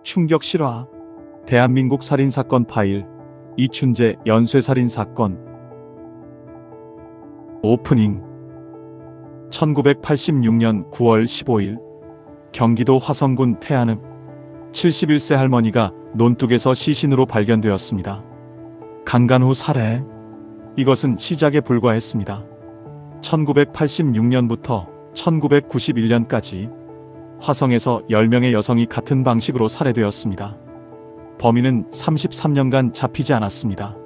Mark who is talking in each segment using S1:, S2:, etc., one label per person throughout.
S1: 충격 실화. 대한민국 살인사건 파일. 이춘재 연쇄살인사건. 오프닝. 1986년 9월 15일 경기도 화성군 태안읍 71세 할머니가 논둑에서 시신으로 발견되었습니다. 강간 후 살해. 이것은 시작에 불과했습니다. 1986년부터 1991년까지 화성에서 10명의 여성이 같은 방식으로 살해되었습니다. 범인은 33년간 잡히지 않았습니다.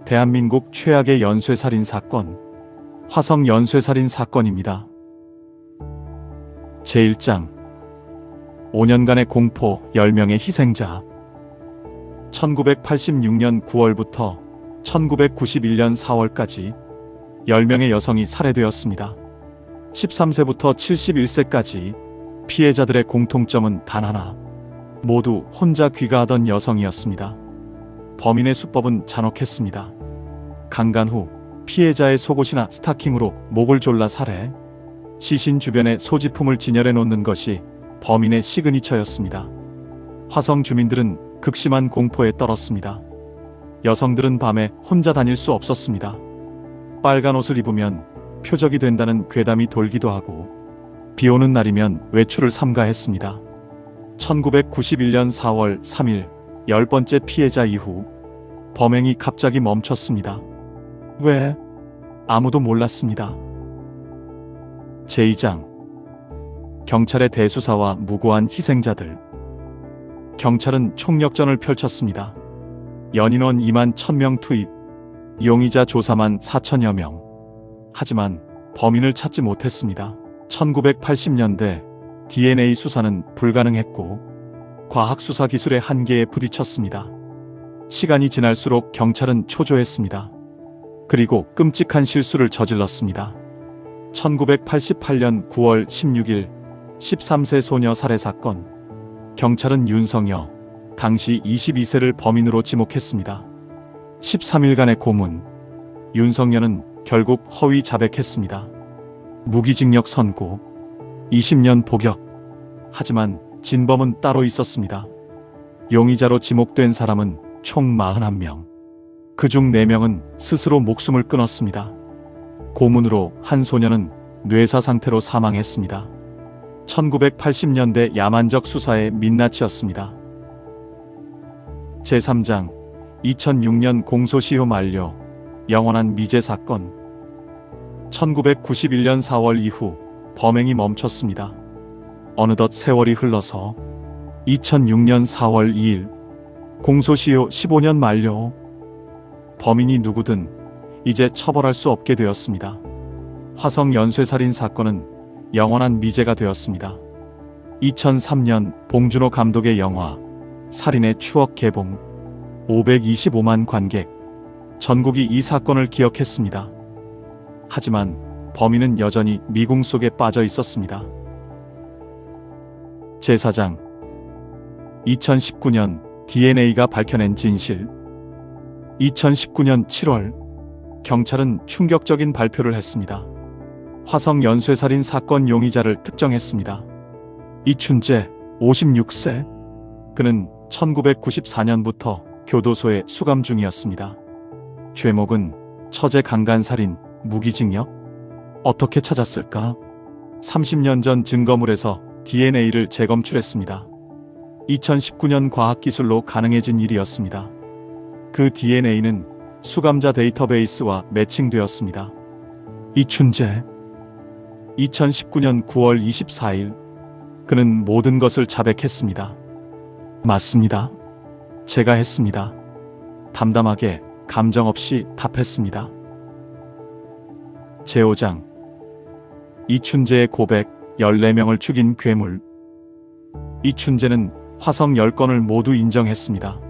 S1: 대한민국 최악의 연쇄살인 사건, 화성 연쇄살인 사건입니다. 제1장. 5년간의 공포, 10명의 희생자. 1986년 9월부터 1991년 4월까지 10명의 여성이 살해되었습니다. 13세부터 71세까지 피해자들의 공통점은 단 하나. 모두 혼자 귀가하던 여성이었습니다. 범인의 수법은 잔혹했습니다. 강간 후 피해자의 속옷이나 스타킹으로 목을 졸라 살해, 시신 주변에 소지품을 진열해 놓는 것이 범인의 시그니처였습니다. 화성 주민들은 극심한 공포에 떨었습니다. 여성들은 밤에 혼자 다닐 수 없었습니다. 빨간 옷을 입으면 표적이 된다는 괴담이 돌기도 하고, 비 오는 날이면 외출을 삼가했습니다. 1991년 4월 3일 10번째 피해자 이후 범행이 갑자기 멈췄습니다. 왜? 아무도 몰랐습니다. 제2장. 경찰의 대수사와 무고한 희생자들. 경찰은 총력전을 펼쳤습니다. 연인원 2만 1000명 투입, 용의자 조사만 4000여 명. 하지만 범인을 찾지 못했습니다. 1980년대 DNA 수사는 불가능했고 과학수사 기술의 한계에 부딪혔습니다. 시간이 지날수록 경찰은 초조했습니다. 그리고 끔찍한 실수를 저질렀습니다. 1988년 9월 16일 13세 소녀 살해 사건. 경찰은 윤성여, 당시 22세를 범인으로 지목했습니다. 13일간의 고문. 윤성여는 결국 허위 자백했습니다. 무기징역 선고, 20년 복역. 하지만 진범은 따로 있었습니다. 용의자로 지목된 사람은 총 41명. 그중 4명은 스스로 목숨을 끊었습니다. 고문으로 한 소녀는 뇌사 상태로 사망했습니다. 1980년대 야만적 수사의 민낯이었습니다. 제3장. 2006년 공소시효 만료, 영원한 미제 사건. 1991년 4월 이후 범행이 멈췄습니다. 어느덧 세월이 흘러서 2006년 4월 2일 공소시효 15년 만료. 범인이 누구든 이제 처벌할 수 없게 되었습니다. 화성 연쇄살인 사건은 영원한 미제가 되었습니다. 2003년 봉준호 감독의 영화 살인의 추억 개봉. 525만 관객. 전국이 이 사건을 기억했습니다. 하지만 범인은 여전히 미궁 속에 빠져 있었습니다. 제4장. 2019년 DNA가 밝혀낸 진실. 2019년 7월 경찰은 충격적인 발표를 했습니다. 화성 연쇄살인 사건 용의자를 특정했습니다. 이춘재, 56세. 그는 1994년부터 교도소에 수감 중이었습니다. 죄목은 처제 강간살인, 무기징역? 어떻게 찾았을까? 30년 전 증거물에서 DNA를 재검출했습니다. 2019년 과학기술로 가능해진 일이었습니다. 그 DNA는 수감자 데이터베이스와 매칭되었습니다. 이춘재. 2019년 9월 24일 그는 모든 것을 자백했습니다. 맞습니다. 제가 했습니다. 담담하게 감정 없이 답했습니다. 제5장. 이춘재의 고백. 14명을 죽인 괴물. 이춘재는 화성 10건을 모두 인정했습니다.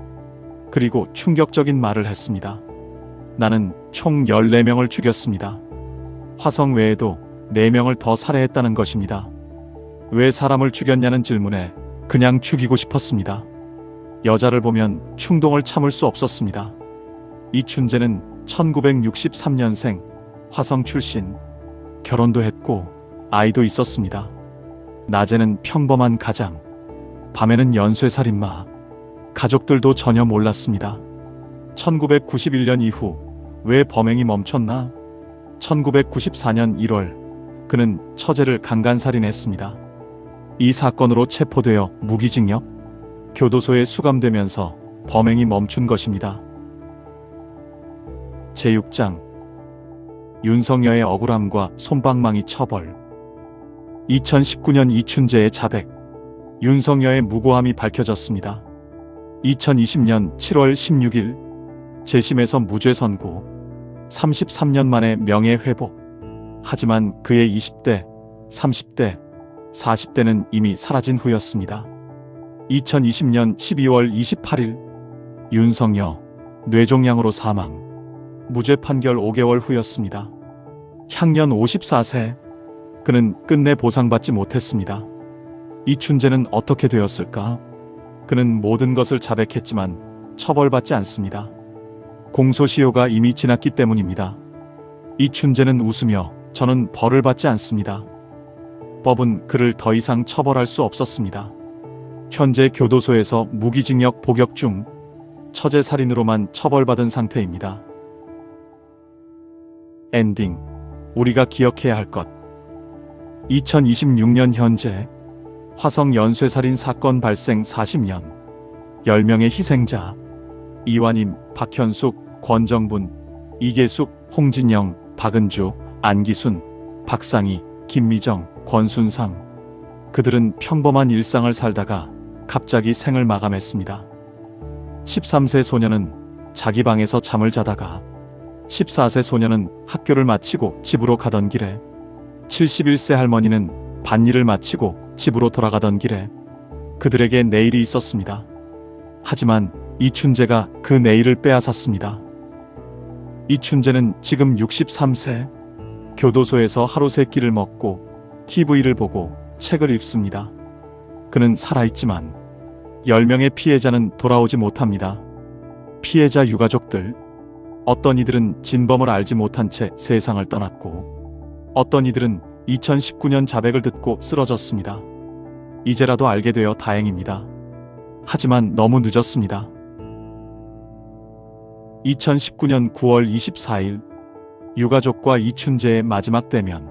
S1: 그리고 충격적인 말을 했습니다. 나는 총 14명을 죽였습니다. 화성 외에도 4명을 더 살해했다는 것입니다. 왜 사람을 죽였냐는 질문에 그냥 죽이고 싶었습니다. 여자를 보면 충동을 참을 수 없었습니다. 이춘재는 1963년생, 화성 출신. 결혼도 했고 아이도 있었습니다. 낮에는 평범한 가장, 밤에는 연쇄살인마. 가족들도 전혀 몰랐습니다. 1991년 이후 왜 범행이 멈췄나? 1994년 1월 그는 처제를 강간살인했습니다. 이 사건으로 체포되어 무기징역, 교도소에 수감되면서 범행이 멈춘 것입니다. 제6장 윤석여의 억울함과 솜방망이 처벌. 2019년 이춘재의 자백. 윤석여의 무고함이 밝혀졌습니다. 2020년 7월 16일 재심에서 무죄 선고. 33년 만에 명예회복. 하지만 그의 20대, 30대, 40대는 이미 사라진 후였습니다. 2020년 12월 28일 윤석여 뇌종양으로 사망. 무죄 판결 5개월 후였습니다. 향년 54세. 그는 끝내 보상받지 못했습니다. 이춘재는 어떻게 되었을까? 그는 모든 것을 자백했지만 처벌받지 않습니다. 공소시효가 이미 지났기 때문입니다. 이춘재는 웃으며 저는 벌을 받지 않습니다. 법은 그를 더 이상 처벌할 수 없었습니다. 현재 교도소에서 무기징역 복역 중 처제 살인으로만 처벌받은 상태입니다. 엔딩. 우리가 기억해야 할 것. 2026년 현재 화성 연쇄살인 사건 발생 40년. 10명의 희생자. 이완임, 박현숙, 권정분, 이계숙, 홍진영, 박은주, 안기순, 박상희, 김미정, 권순상. 그들은 평범한 일상을 살다가 갑자기 생을 마감했습니다. 13세 소녀는 자기 방에서 잠을 자다가 14세 소녀는 학교를 마치고 집으로 가던 길에 71세 할머니는 밭일을 마치고 집으로 돌아가던 길에 그들에게 내일이 있었습니다. 하지만 이춘재가 그 내일을 빼앗았습니다. 이춘재는 지금 63세. 교도소에서 하루 3끼를 먹고 TV를 보고 책을 읽습니다. 그는 살아있지만 10명의 피해자는 돌아오지 못합니다. 피해자 유가족들. 어떤 이들은 진범을 알지 못한 채 세상을 떠났고 어떤 이들은 2019년 자백을 듣고 쓰러졌습니다. 이제라도 알게 되어 다행입니다. 하지만 너무 늦었습니다. 2019년 9월 24일 유가족과 이춘재의 마지막 대면.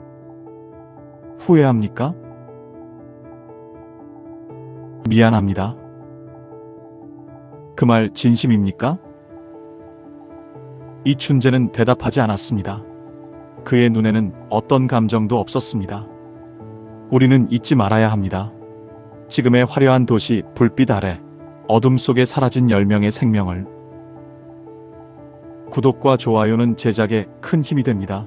S1: 후회합니까? 미안합니다. 그 말 진심입니까? 이춘재는 대답하지 않았습니다. 그의 눈에는 어떤 감정도 없었습니다. 우리는 잊지 말아야 합니다. 지금의 화려한 도시 불빛 아래 어둠 속에 사라진 10명의 생명을. 구독과 좋아요는 제작에 큰 힘이 됩니다.